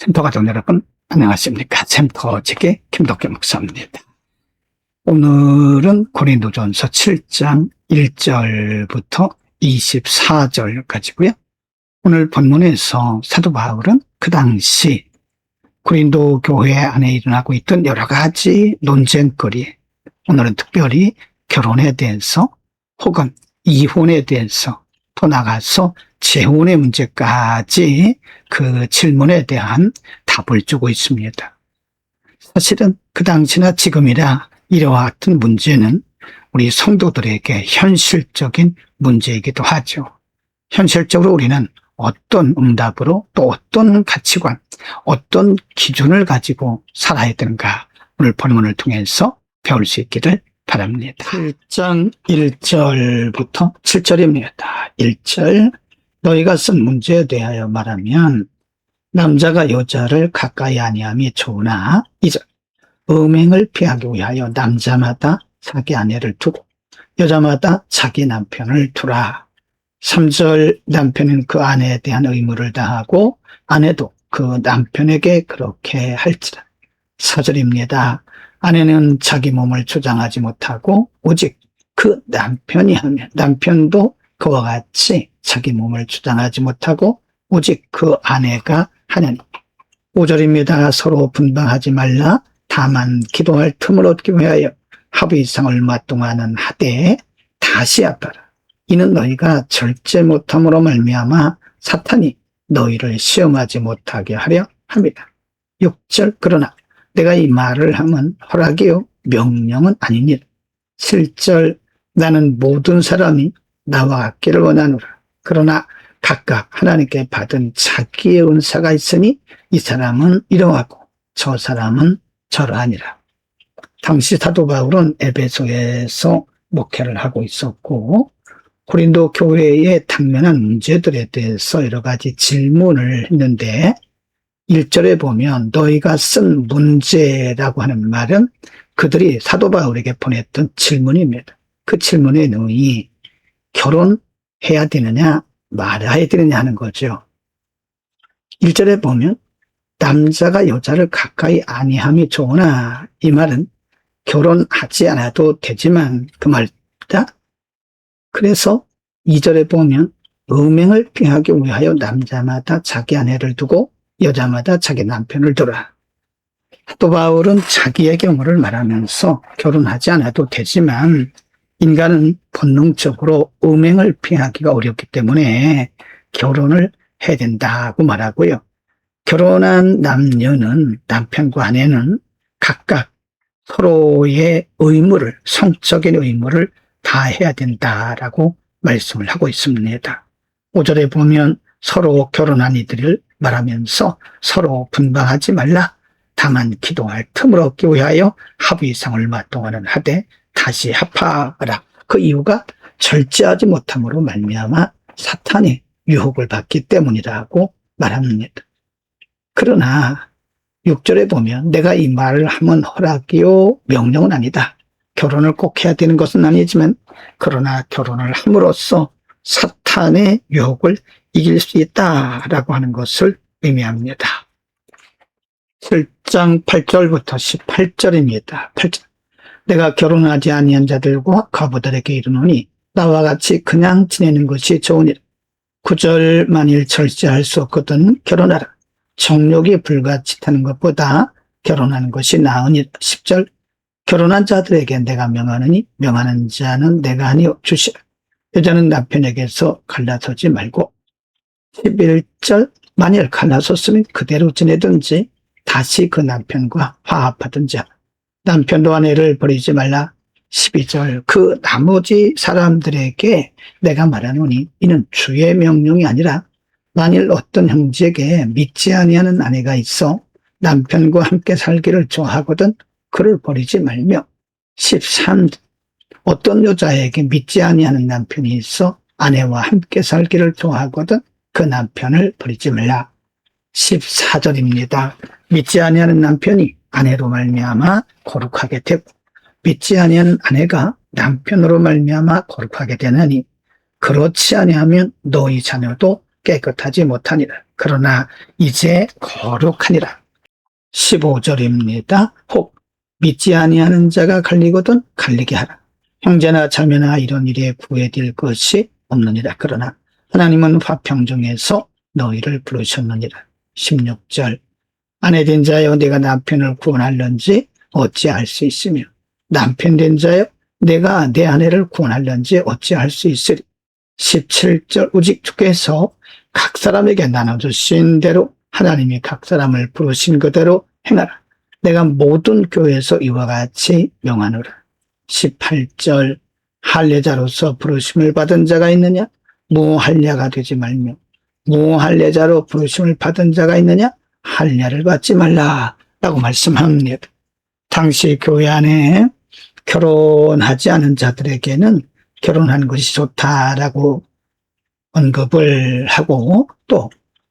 샘터 가족 여러분, 안녕하십니까. 샘터 책의 김덕기 목사입니다. 오늘은 고린도전서 7장 1절부터 24절까지고요. 오늘 본문에서 사도 바울은 그 당시 고린도 교회 안에 일어나고 있던 여러 가지 논쟁거리, 오늘은 특별히 결혼에 대해서 혹은 이혼에 대해서 더 나가서 재혼의 문제까지 그 질문에 대한 답을 주고 있습니다. 사실은 그 당시나 지금이라 이와 같은 문제는 우리 성도들에게 현실적인 문제이기도 하죠. 현실적으로 우리는 어떤 응답으로 또 어떤 가치관, 어떤 기준을 가지고 살아야 되는가 오늘 본문을 통해서 배울 수 있기를 바랍니다. 7장 1절부터 7절입니다. 1절, 너희가 쓴 문제에 대하여 말하면 남자가 여자를 가까이 아니함이 좋으나 2절, 음행을 피하기 위하여 남자마다 자기 아내를 두고 여자마다 자기 남편을 두라. 3절, 남편은 그 아내에 대한 의무를 다하고 아내도 그 남편에게 그렇게 할지라. 4절입니다. 아내는 자기 몸을 주장하지 못하고 오직 그 남편이 하면 남편도 그와 같이 자기 몸을 주장하지 못하고 오직 그 아내가 하느니. 5절입니다. 서로 분방하지 말라. 다만 기도할 틈을 얻기 위하여 합의상 얼마 동안은 하되 다시 아파라. 이는 너희가 절제 못함으로 말미암아 사탄이 너희를 시험하지 못하게 하려 합니다. 6절, 그러나 내가 이 말을 하면 허락이요 명령은 아니니라. 7절, 나는 모든 사람이 나와 같기를 원하노라. 그러나 각각 하나님께 받은 자기의 은사가 있으니 이 사람은 이러하고 저 사람은 저러하니라. 당시 사도 바울은 에베소에서 목회를 하고 있었고 고린도 교회의 당면한 문제들에 대해서 여러 가지 질문을 했는데 1절에 보면 너희가 쓴 문제라고 하는 말은 그들이 사도 바울에게 보냈던 질문입니다. 그 질문의 내용이 결혼해야 되느냐 말아야 되느냐 하는 거죠. 1절에 보면 남자가 여자를 가까이 아니함이 좋으나, 이 말은 결혼하지 않아도 되지만 그 말이다. 그래서 2절에 보면 음행을 피하기 위하여 남자마다 자기 아내를 두고 여자마다 자기 남편을 두라. 사도 바울은 자기의 경우를 말하면서 결혼하지 않아도 되지만 인간은 본능적으로 음행을 피하기가 어렵기 때문에 결혼을 해야 된다고 말하고요. 결혼한 남녀는, 남편과 아내는 각각 서로의 의무를, 성적인 의무를 다해야 된다라고 말씀을 하고 있습니다. 5절에 보면 서로 결혼한 이들을 말하면서 서로 분방하지 말라. 다만 기도할 틈을 얻기 위하여 합의상 얼마 동안은 하되 다시 합하라. 그 이유가 절제하지 못함으로 말미암아 사탄의 유혹을 받기 때문이라고 말합니다. 그러나 6절에 보면 내가 이 말을 하면 허락이요 명령은 아니다. 결혼을 꼭 해야 되는 것은 아니지만 그러나 결혼을 함으로써 사탄의 유혹을 이길 수 있다라고 하는 것을 의미합니다. 7장 8절부터 18절입니다. 8절, 내가 결혼하지 아니한 자들과 과부들에게 이르노니 나와 같이 그냥 지내는 것이 좋으니라. 9절, 만일 절제할 수 없거든 결혼하라. 정욕이 불같이 타는 것보다 결혼하는 것이 나으니라. 10절, 결혼한 자들에게 내가 명하느니 명하는 자는 내가 아니요 주시라. 여자는 남편에게서 갈라서지 말고. 11절, 만일 갈라섰으면 그대로 지내든지 다시 그 남편과 화합하든지 하라. 남편도 아내를 버리지 말라. 12절, 그 나머지 사람들에게 내가 말하노니 이는 주의 명령이 아니라 만일 어떤 형제에게 믿지 아니하는 아내가 있어 남편과 함께 살기를 좋아하거든 그를 버리지 말며. 13절, 어떤 여자에게 믿지 아니하는 남편이 있어 아내와 함께 살기를 좋아하거든 그 남편을 버리지 말라. 14절입니다. 믿지 아니하는 남편이 아내로 말미암아 거룩하게 되고 믿지 아니하는 아내가 남편으로 말미암아 거룩하게 되느니 그렇지 아니하면 너희 자녀도 깨끗하지 못하니라. 그러나 이제 거룩하니라. 15절입니다. 혹 믿지 아니하는 자가 갈리거든 갈리게 하라. 형제나 자매나 이런 일에 구애될 것이 없느니라. 그러나 하나님은 화평 중에서 너희를 부르셨느니라. 16절 아내된 자여 내가 남편을 구원할런지 어찌할 수 있으며 남편된 자여 내가 내 아내를 구원할런지 어찌할 수 있으리. 17절 오직 주께서 각 사람에게 나눠주신 대로 하나님이 각 사람을 부르신 그대로 행하라. 내가 모든 교회에서 이와 같이 명하노라. 18절 할례자로서 부르심을 받은 자가 있느냐? 무할례가 되지 말며 무할례자로 부르심을 받은 자가 있느냐? 할례를 받지 말라 라고 말씀합니다. 당시 교회 안에 결혼하지 않은 자들에게는 결혼하는 것이 좋다라고 언급을 하고 또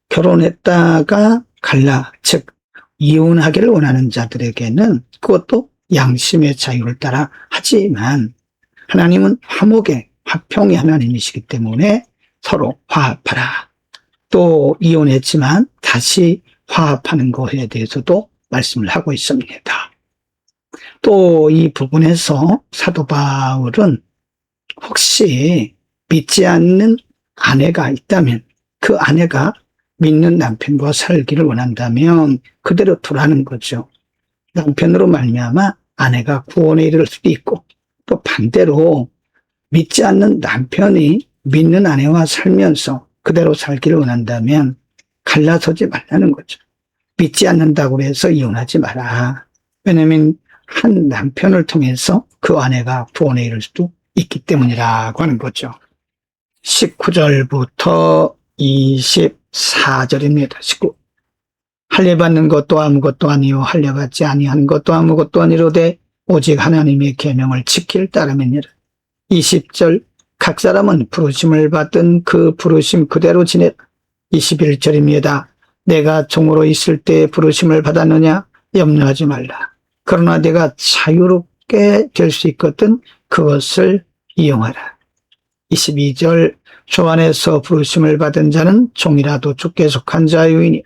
결혼했다가 갈라 즉 이혼하기를 원하는 자들에게는 그것도 양심의 자유를 따라 하지만 하나님은 화목의 화평의 하나님이시기 때문에 서로 화합하라. 또 이혼했지만 다시 화합하는 것에 대해서도 말씀을 하고 있습니다. 또 이 부분에서 사도 바울은 혹시 믿지 않는 아내가 있다면 그 아내가 믿는 남편과 살기를 원한다면 그대로 두라는 거죠. 남편으로 말미암아 아내가 구원에 이를 수도 있고 또 반대로 믿지 않는 남편이 믿는 아내와 살면서 그대로 살기를 원한다면 갈라서지 말라는 거죠. 믿지 않는다고 해서 이혼하지 마라. 왜냐하면 한 남편을 통해서 그 아내가 구원에 이를 수도 있기 때문이라고 하는 거죠. 19절부터 24절입니다. 19. 할례받는 것도 아무것도 아니요 할례받지 아니하는 것도 아무것도 아니로되 오직 하나님의 계명을 지킬 따름이니라. 20절 각 사람은 부르심을 받은 그 부르심 그대로 지내라. 21절입니다. 내가 종으로 있을 때 부르심을 받았느냐? 염려하지 말라. 그러나 내가 자유롭게 될 수 있거든 그것을 이용하라. 22절 주 안에서 부르심을 받은 자는 종이라도 주께 속한 자유이니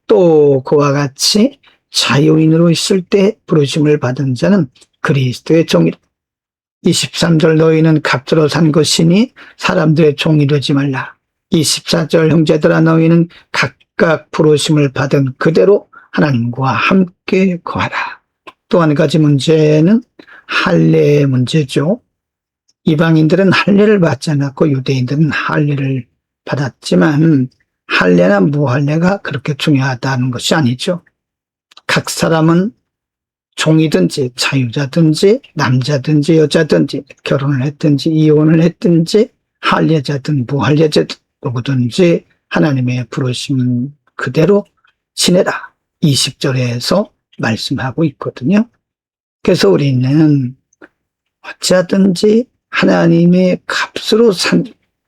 또 그와 같이 자유인으로 있을 때 부르심을 받은 자는 그리스도의 종이라. 23절 너희는 값으로 산 것이니 사람들의 종이 되지 말라. 24절 형제들아 너희는 각각 부르심을 받은 그대로 하나님과 함께 거하라. 또 한 가지 문제는 할례의 문제죠. 이방인들은 할례를 받지 않았고 유대인들은 할례를 받았지만 할례나 무할례가 그렇게 중요하다는 것이 아니죠. 각 사람은 종이든지 자유자든지 남자든지 여자든지 결혼을 했든지 이혼을 했든지 할례자든 무할례자든 누구든지 하나님의 부르심 그대로 지내라. 20절에서 말씀하고 있거든요. 그래서 우리는 어찌하든지 하나님의 값으로 산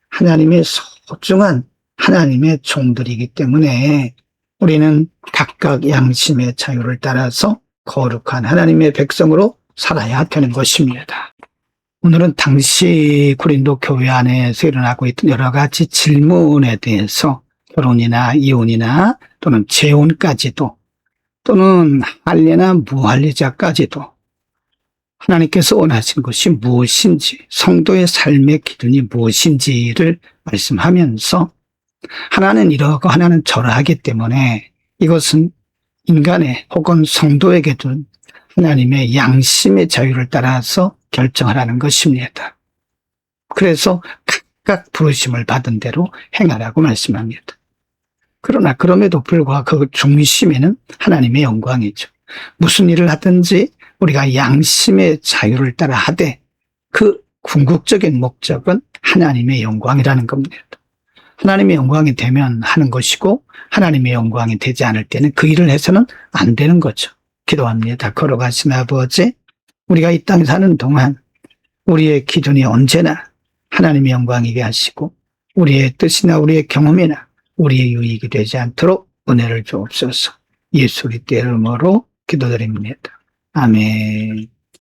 하나님의 소중한 하나님의 종들이기 때문에 우리는 각각 양심의 자유를 따라서 거룩한 하나님의 백성으로 살아야 되는 것입니다. 오늘은 당시 고린도 교회 안에서 일어나고 있던 여러 가지 질문에 대해서 결혼이나 이혼이나 또는 재혼까지도 또는 할례나 무할례자까지도 하나님께서 원하신 것이 무엇인지 성도의 삶의 기준이 무엇인지를 말씀하면서 하나는 이러고 하나는 저러하기 때문에 이것은 인간의 혹은 성도에게도 하나님의 양심의 자유를 따라서 결정하라는 것입니다. 그래서 각각 부르심을 받은 대로 행하라고 말씀합니다. 그러나 그럼에도 불구하고 그 중심에는 하나님의 영광이죠. 무슨 일을 하든지 우리가 양심의 자유를 따라 하되 그 궁극적인 목적은 하나님의 영광이라는 겁니다. 하나님의 영광이 되면 하는 것이고 하나님의 영광이 되지 않을 때는 그 일을 해서는 안 되는 거죠. 기도합니다. 걸어가신 아버지, 우리가 이 땅에 사는 동안 우리의 기준이 언제나 하나님의 영광이게 하시고 우리의 뜻이나 우리의 경험이나 우리의 유익이 되지 않도록 은혜를 주옵소서. 예수 그리스도의 이름으로 기도드립니다. 아멘.